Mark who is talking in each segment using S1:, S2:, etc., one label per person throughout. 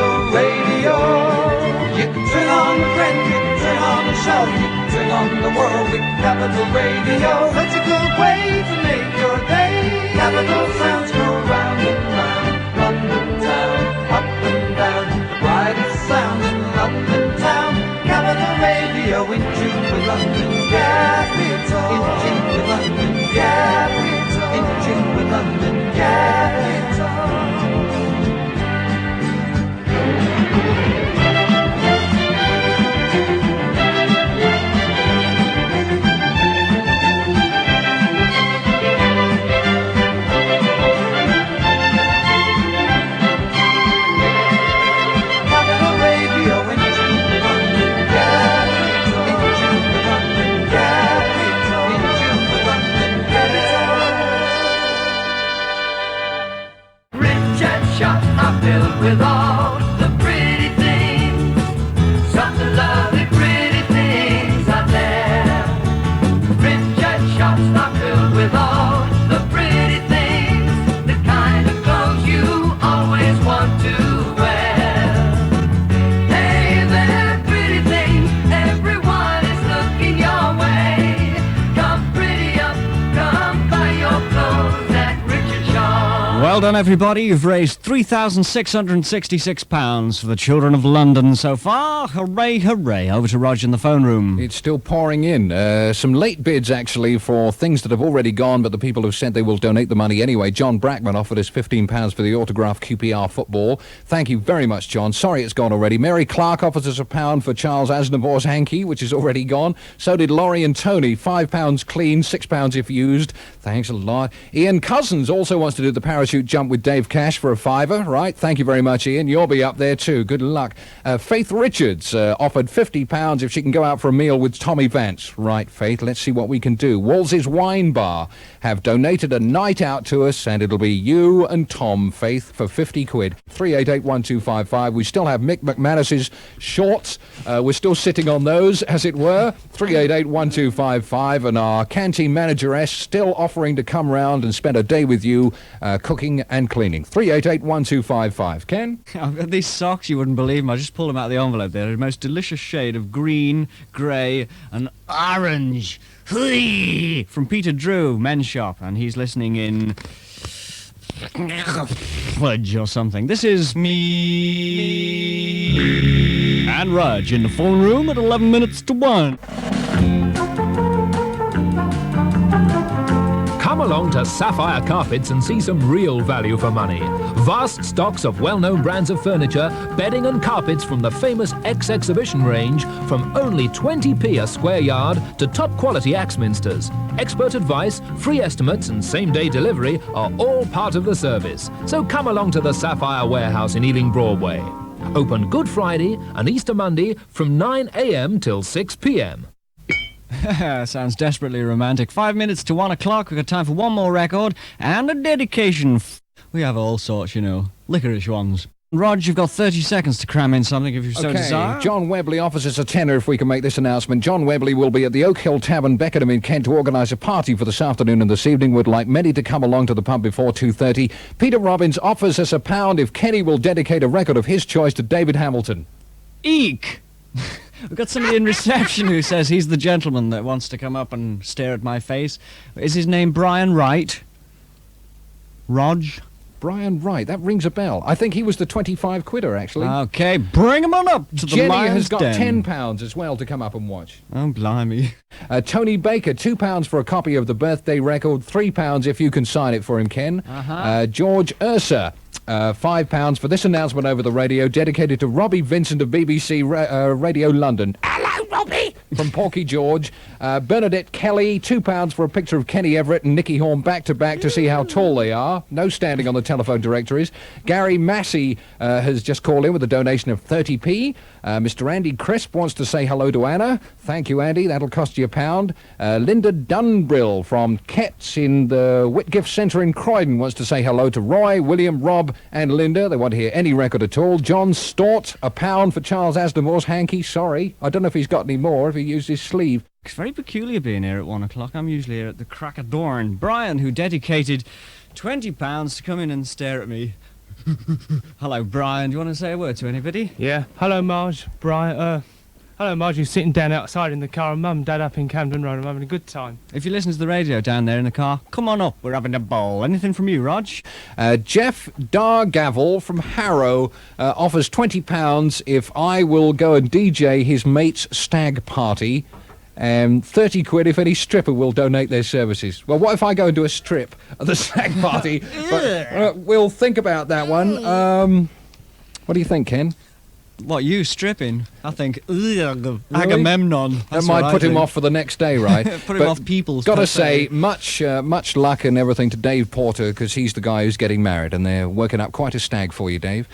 S1: Capital Radio. You can turn on a friend, you can turn on a show, you can turn on the world with Capital Radio. That's a good way to make your day. Capital sounds go round and round, London town, up and down. The brightest sound in London town. Capital Radio, in tune with London Capital. In tune with London Capital. In tune with London Capital.
S2: Filled with all the pretty things, some of the lovely pretty things out there. Rich shops are filled with all the pretty things, the kind of clothes you always want to wear. Hey there, pretty things, everyone is looking your way. Come pretty up, come buy your clothes at Richard Shaw.
S3: Well done, everybody. You've raised £3,666 for the children of London so far. Hooray, hooray. Over to Roger in the phone room.
S4: It's still pouring in. Some late bids, actually, for things that have already gone, but the people who've said they will donate the money anyway. John Brackman offered us £15 for the autographed QPR football. Thank you very much, John. Sorry it's gone already. Mary Clark offers us £1 for Charles Aznavour's hanky, which is already gone. So did Laurie and Tony. £5 clean, £6 if used. Thanks a lot. Ian Cousins also wants to do the parachute jump with Dave Cash for a £5, right? Thank you very much, Ian. You'll be up there too. Good luck. Faith Richards offered £50 if she can go out for a meal with Tommy Vance. Right, Faith, let's see what we can do. Walls's Wine Bar have donated a night out to us, and it'll be you and Tom, Faith, for 50 quid. 388-1255. We still have Mick McManus's shorts. We're still sitting on those, as it were. 388-1255, and our canteen manageress still offering to come round and spend a day with you cooking and cleaning. 388-1255. Ken?
S3: I've got these socks, you wouldn't believe them. I just pulled them out of the envelope there. The most delicious shade of green, grey and orange. Hui! From Peter Drew, Men's Shop, and he's listening in Fudge or something. This is me and Raj in the phone room at 11 minutes to 1.
S5: Come along to Sapphire Carpets and see some real value for money. Vast stocks of well-known brands of furniture, bedding and carpets from the famous X-Exhibition range from only 20p a square yard to top-quality Axminsters. Expert advice, free estimates and same-day delivery are all part of the service. So come along to the Sapphire Warehouse in Ealing Broadway. Open Good Friday and Easter Monday from 9 a.m. till 6 p.m.
S3: Sounds desperately romantic. 5 minutes to 1 o'clock. We've got time for one more record and a dedication. We have all sorts, you know, licorice ones. Rog, you've got 30 seconds to cram in something if you so desire.
S4: John Webley offers us a tenner if we can make this announcement. John Webley will be at the Oak Hill Tavern, Beckenham in Kent to organise a party for this afternoon and this evening. Would like many to come along to the pub before 2:30. Peter Robbins offers us £1 if Kenny will dedicate a record of his choice to David Hamilton.
S3: Eek! We've got somebody in reception who says he's the gentleman that wants to come up and stare at my face. Is his name Brian Wright? Rog?
S4: Brian Wright, that rings a bell. I think he was the 25 quidder, actually.
S3: Okay, bring him on up to the
S4: Jenny
S3: Lion's
S4: has got
S3: Den.
S4: £10 as well to come up and watch.
S3: Oh, blimey.
S4: Tony Baker, £2 for a copy of the birthday record, £3 if you can sign it for him, Ken. George Ursa, £5 for this announcement over the radio, dedicated to Robbie Vincent of BBC Radio London. Hello, Robbie! From Porky George. Bernadette Kelly, £2 for a picture of Kenny Everett and Nicky Horn back-to-back to see how tall they are. No standing on the telephone directories. Gary Massey has just called in with a donation of 30p. Mr. Andy Crisp wants to say hello to Anna. Thank you, Andy. That'll cost you £1. Linda Dunbrill from Ketts in the Whitgift Centre in Croydon wants to say hello to Roy, William, Rob and Linda. They want to hear any record at all. John Stort, £1 for Charles Aznavour's hanky. Sorry. I don't know if he's got any more, if he used his sleeve.
S3: It's very peculiar being here at 1 o'clock. I'm usually here at the crack of dawn. Brian, who dedicated £20 to come in and stare at me. Hello, Brian. Do you want to say a word to anybody?
S6: Yeah. Hello, Marge. Brian. Hello, Marge. You're sitting down outside in the car, and Mum and Dad up in Camden Road. I'm having a good time.
S3: If you listen to the radio down there in the car, come on up. We're having a ball. Anything from you, Rog?
S4: Jeff Dargavel from Harrow offers £20 if I will go and DJ his mate's stag party. 30 quid if any stripper will donate their services. Well, what if I go and do a strip at the stag party? But, we'll think about that one. What do you think, Ken?
S3: What, you stripping? I think, Agamemnon.
S4: That might put him off for the next day, right?
S3: Put him off people's.
S4: Got to say, much luck and everything to Dave Porter, because he's the guy who's getting married, and they're working up quite a stag for you, Dave.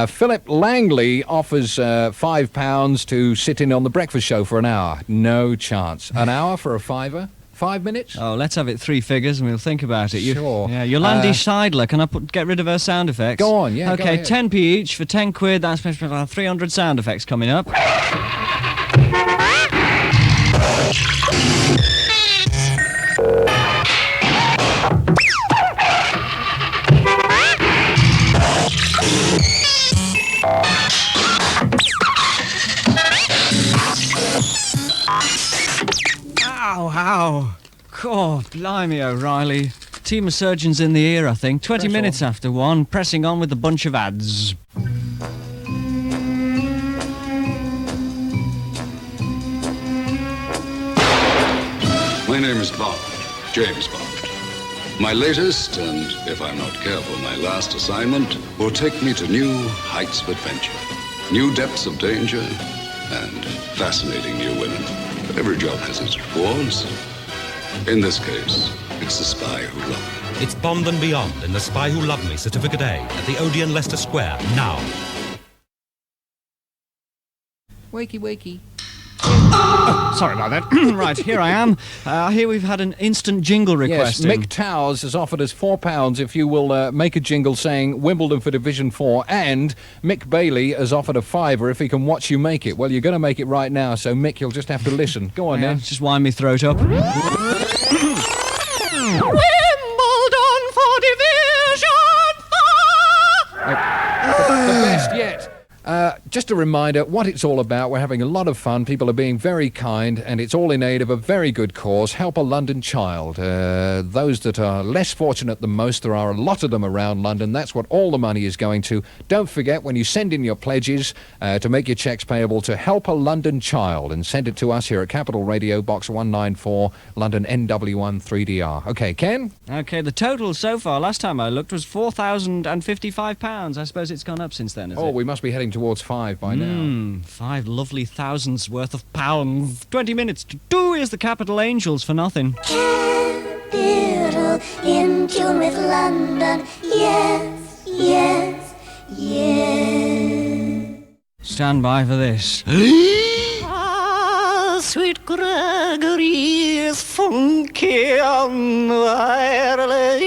S4: Philip Langley offers £5 to sit in on the breakfast show for an hour. No chance. An hour for a fiver? 5 minutes?
S3: Oh, let's have it 3 figures and we'll think about it.
S4: Sure.
S3: Yeah, Yolandi Seidler. Can I get rid of her sound effects?
S4: Go on, yeah.
S3: Okay, 10p each for 10 quid. That's 300 sound effects coming up. Ow. God, blimey, O'Reilly. Team of surgeons in the ear, I think. 20 minutes after 1, pressing on with a bunch of ads.
S7: My name is Bond, James Bond. My latest, and if I'm not careful, my last assignment will take me to new heights of adventure, new depths of danger, and fascinating new women. But every job has its rewards. In this case, it's The Spy Who Loved Me.
S8: It's Bond and Beyond in The Spy Who Loved Me Certificate A at the Odeon, Leicester Square, now.
S4: Wakey.
S3: Sorry about that. Right, here I am. Here we've had an instant jingle request.
S4: Yes, Mick Towers has offered us £4 if you will make a jingle saying Wimbledon for Division 4, and Mick Bailey has offered a fiver if he can watch you make it. Well, you're going to make it right now, so Mick, you'll just have to listen. Go on, then.
S3: Just wind me throat up. Wimbledon for Division 4!
S4: The best yet. Just a reminder what it's all about. We're having a lot of fun. People are being very kind, and it's all in aid of a very good cause. Help a London child. Those that are less fortunate than most, there are a lot of them around London. That's what all the money is going to. Don't forget, when you send in your pledges to make your cheques payable to Help a London Child, and send it to us here at Capital Radio, Box 194, London NW1 3DR. OK, Ken?
S3: OK, the total so far, last time I looked, was £4,055. I suppose it's gone up since then, is it?
S4: Oh, we must be heading towards 5 by now.
S3: 5 lovely thousands worth of pounds. 20 minutes to 2 is the Capital Angels for nothing.
S9: Capital, in tune with London. Yes, yes, yes.
S3: Stand by for this. Sweet Gregory is funky on wireless.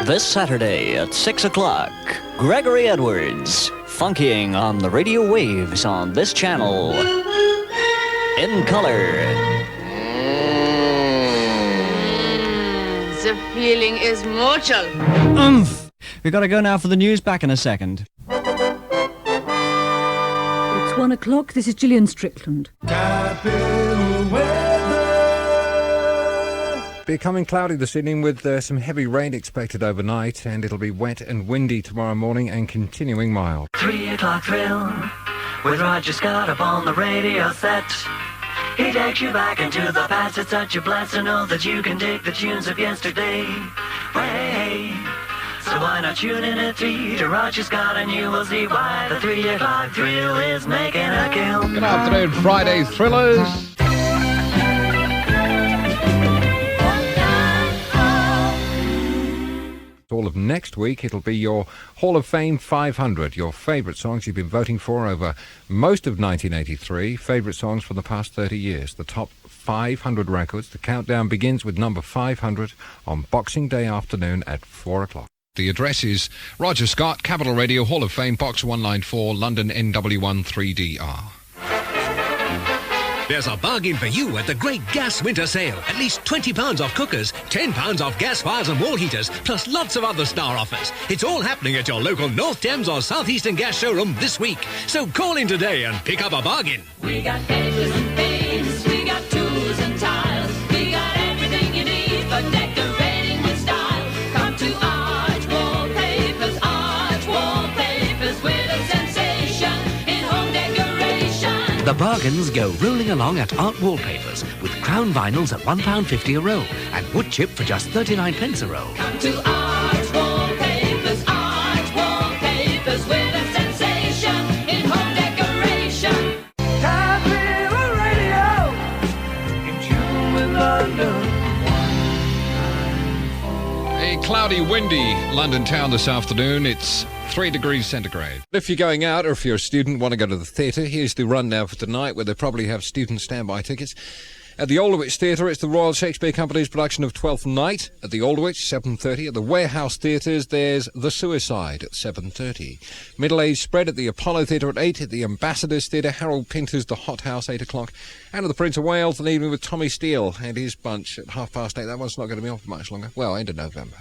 S3: This Saturday at 6 o'clock, Gregory Edwards, funkying on the radio waves on this channel. In color.
S10: The feeling is mutual.
S3: We've got to go now for the news. Back in a second.
S11: It's 1 o'clock. This is Gillian Strickland.
S12: Becoming cloudy this evening with some heavy rain expected overnight, and it'll be wet and windy tomorrow morning and continuing mild.
S2: 3 o'clock thrill with Roger Scott up on the radio set. He takes you back into the past. It's such a blast to know that you can dig the tunes of yesterday. Hey, so why not tune in at 3 to Roger Scott, and you will see why the 3 o'clock thrill is making a kill.
S4: Good afternoon, Friday Thrillers.
S12: All of next week, it'll be your Hall of Fame 500, your favourite songs you've been voting for over most of 1983, favourite songs from the past 30 years, the top 500 records. The countdown begins with number 500 on Boxing Day afternoon at 4 o'clock.
S4: The address is Roger Scott, Capital Radio, Hall of Fame, Box 194, London NW1 3DR.
S13: There's a bargain for you at the Great Gas Winter Sale. At least £20 off cookers, £10 off gas fires and wall heaters, plus lots of other star offers. It's all happening at your local North Thames or South Eastern Gas showroom this week. So call in today and pick up a bargain.
S2: We got papers and paints, we got tools and tiles, we got everything you need for decorating with style. Come to Arch Wallpapers with a sensation in home decoration.
S14: The bargains go rolling along at Art Wallpapers with crown vinyls at £1.50 a roll and wood chip for just 39p a roll.
S2: Come to Arch Wallpapers with a sensation in home decoration.
S1: Capital Radio, in tune with London.
S4: A cloudy, windy London town this afternoon. It's 3 degrees centigrade. If you're going out or if you're a student, want to go to the theatre, here's the rundown for tonight, where they probably have student standby tickets. At the Aldwych Theatre, it's the Royal Shakespeare Company's production of Twelfth Night. At the Aldwych, 7:30. At the Warehouse Theatres, there's The Suicide at 7:30. Middle Age Spread at the Apollo Theatre at 8. At the Ambassadors Theatre, Harold Pinter's The Hot House, 8 o'clock. And at the Prince of Wales, an evening with Tommy Steele and his bunch at 8:30. That one's not going to be on for much longer. Well, end of November.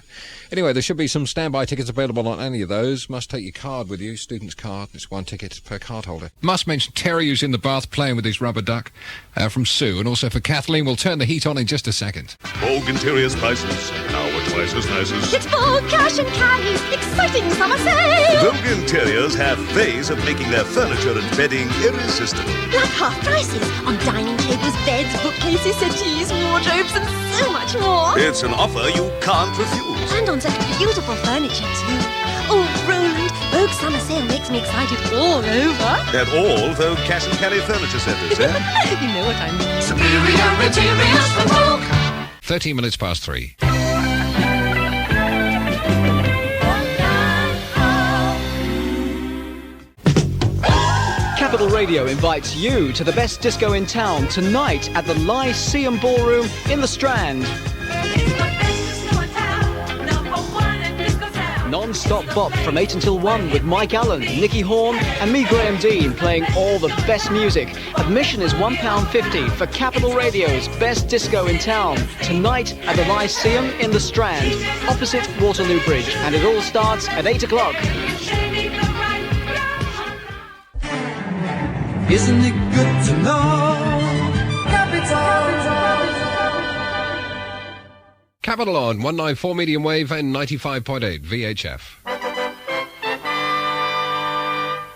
S4: Anyway, there should be some standby tickets available on any of those. Must take your card with you, student's card. It's 1 ticket per card holder. Must mention Terry, who's in the bath playing with his rubber duck, from Sue, and also for Kathleen. We'll turn the heat on in just a second.
S15: Vogue Interiors prices, now at twice as nice as...
S16: It's Vogue Cash and Carry's exciting summer sale!
S15: Vogue Interiors have ways of making their furniture and bedding irresistible.
S16: Like half prices on dining tables, beds, bookcases, settees, wardrobes, and so much more.
S15: It's an offer you can't refuse.
S16: And on such beautiful furniture too. Oh, Roland, Vogue summer sale makes me excited all over.
S15: At all Vogue Cash and Carry furniture centres, eh?
S16: You know what I mean.
S2: Superior materials from Vogue.
S4: 13 minutes past 3.
S17: Capital Radio invites you to the best disco in town tonight at the Lyceum Ballroom in the Strand. Non-stop bop from 8 until 1 with Mike Allen, Nicky Horn and me, Graham Dean, playing all the best music. Admission is £1.50 for Capital Radio's best disco in town tonight at the Lyceum in the Strand, opposite Waterloo Bridge, and it all starts at 8 o'clock.
S1: Isn't it good to know?
S4: Capital on 194 medium wave and 95.8 VHF.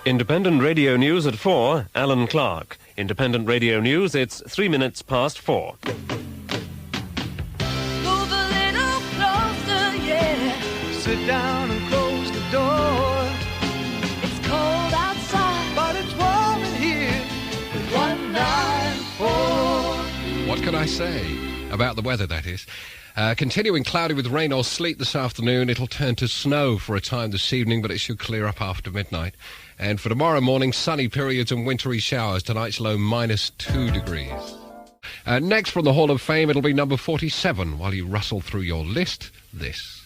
S18: Independent Radio News at 4, Alan Clark. Independent Radio News, it's 3 minutes past 4.
S2: Move a little closer, yeah.
S1: Sit down and close the door.
S2: It's cold outside,
S1: but it's warm in here with 194.
S4: What can I say about the weather, that is? Continuing cloudy with rain or sleet this afternoon. It'll turn to snow for a time this evening, but it should clear up after midnight. And for tomorrow morning, sunny periods and wintry showers. Tonight's low -2 degrees. Next from the Hall of Fame, it'll be number 47. While you rustle through your list, this.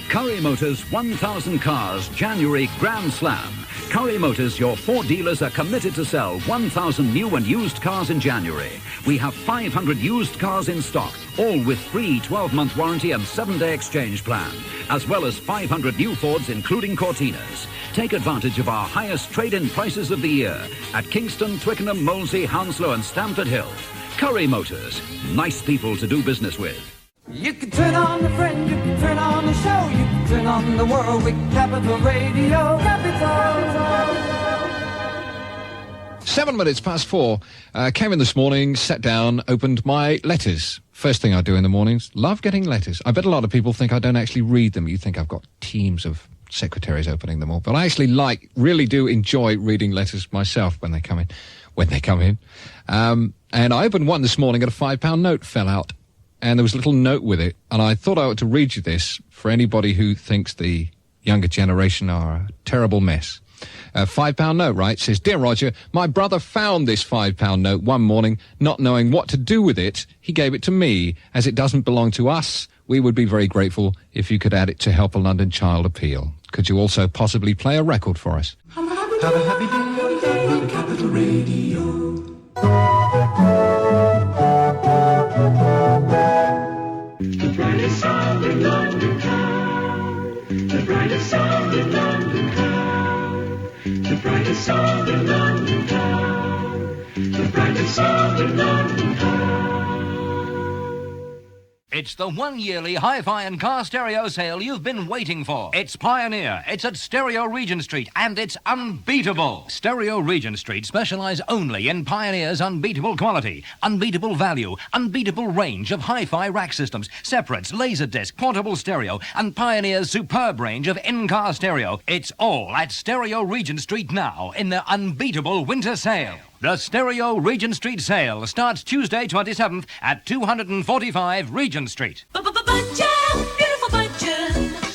S19: Curry Motors 1,000 Cars January Grand Slam. Curry Motors, your Ford dealers, are committed to sell 1,000 new and used cars in January. We have 500 used cars in stock, all with free 12-month warranty and 7-day exchange plan, as well as 500 new Fords, including Cortinas. Take advantage of our highest trade-in prices of the year at Kingston, Twickenham, Molesey, Hounslow and Stamford Hill. Curry Motors, nice people to do business with.
S1: You can turn on the friend, you can turn on the show, you can turn on the world with Capital Radio. Capital.
S4: 7 minutes past 4. Came in this morning, sat down, opened my letters. First thing I do in the mornings, love getting letters. I bet a lot of people think I don't actually read them. You think I've got teams of secretaries opening them all. But I actually really do enjoy reading letters myself when they come in. And I opened one this morning and a £5 note fell out. And there was a little note with it, and I thought I ought to read you this for anybody who thinks the younger generation are a terrible mess. A £5 note, right? It says, "Dear Roger, my brother found this £5 note one morning, not knowing what to do with it. He gave it to me. As it doesn't belong to us, we would be very grateful if you could add it to Help a London Child appeal. Could you also possibly play a record for us?"
S1: Have a happy day on Capital Radio.
S2: bright and solid London car.
S20: It's the one-yearly hi-fi and car stereo sale you've been waiting for. It's Pioneer, it's at Stereo Regent Street, and it's unbeatable. Stereo Regent Street specialise only in Pioneer's unbeatable quality, unbeatable value, unbeatable range of hi-fi rack systems, separates, laserdisc, portable stereo, and Pioneer's superb range of in-car stereo. It's all at Stereo Regent Street now in their unbeatable winter sale. The Stereo Regent Street sale starts Tuesday 27th at 245 Regent Street.
S2: Beautiful Budgeon,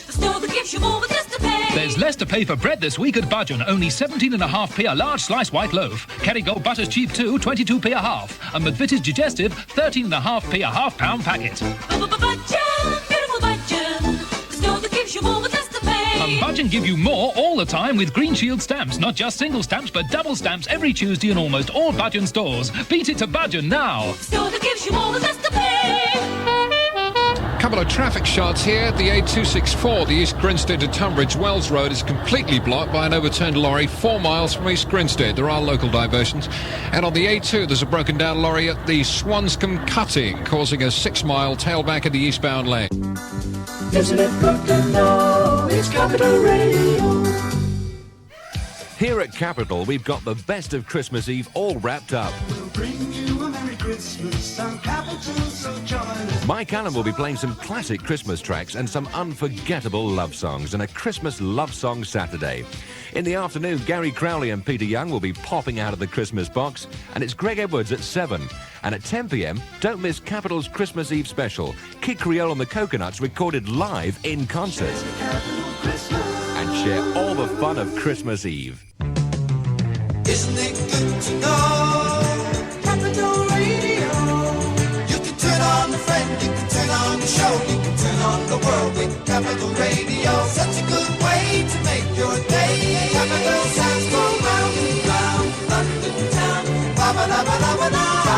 S2: the store that gives you more with less to pay.
S5: There's less to pay for bread this week at Budgeon. Only 17.5p a large slice white loaf. Kerrygold butter's cheap too, 22p a half. And McVitie's digestive, 13.5p a half-pound packet.
S2: Budgeon, beautiful Budgeon, the store that gives you more with less to pay.
S5: And Budgeon give you more all the time with Green Shield stamps. Not just single stamps, but double stamps every Tuesday in almost all Budgeon stores. Beat it to Budgeon now.
S2: Store that gives you more with less to pay.
S4: Couple of traffic shots here. The A264, the East Grinstead to Tunbridge Wells Road, is completely blocked by an overturned lorry 4 miles from East Grinstead. There are local diversions. And on the A2, there's a broken down lorry at the Swanscombe Cutting, causing a 6-mile tailback in the eastbound lane.
S2: Isn't it good to know it's Capital Radio?
S21: Here at Capital, we've got the best of Christmas Eve all wrapped up.
S2: We'll bring you a Merry Christmas on Capital, so join us.
S21: Mike Allen will be playing some classic Christmas tracks and some unforgettable love songs in a Christmas Love Song Saturday. In the afternoon, Gary Crowley and Peter Young will be popping out of the Christmas box, and it's Greg Edwards at 7. And at 10 p.m, don't miss Capital's Christmas Eve special, Kid Creole and the Coconuts recorded live in concert. And share all the fun of Christmas Eve.
S1: Isn't it good to know Capital Radio? You can turn on the friend, you can turn on the show, you can turn on the world with Capital Radio. Such a good way to make your day. Capital sounds go round and round London town. Ba ba da ba da ba da.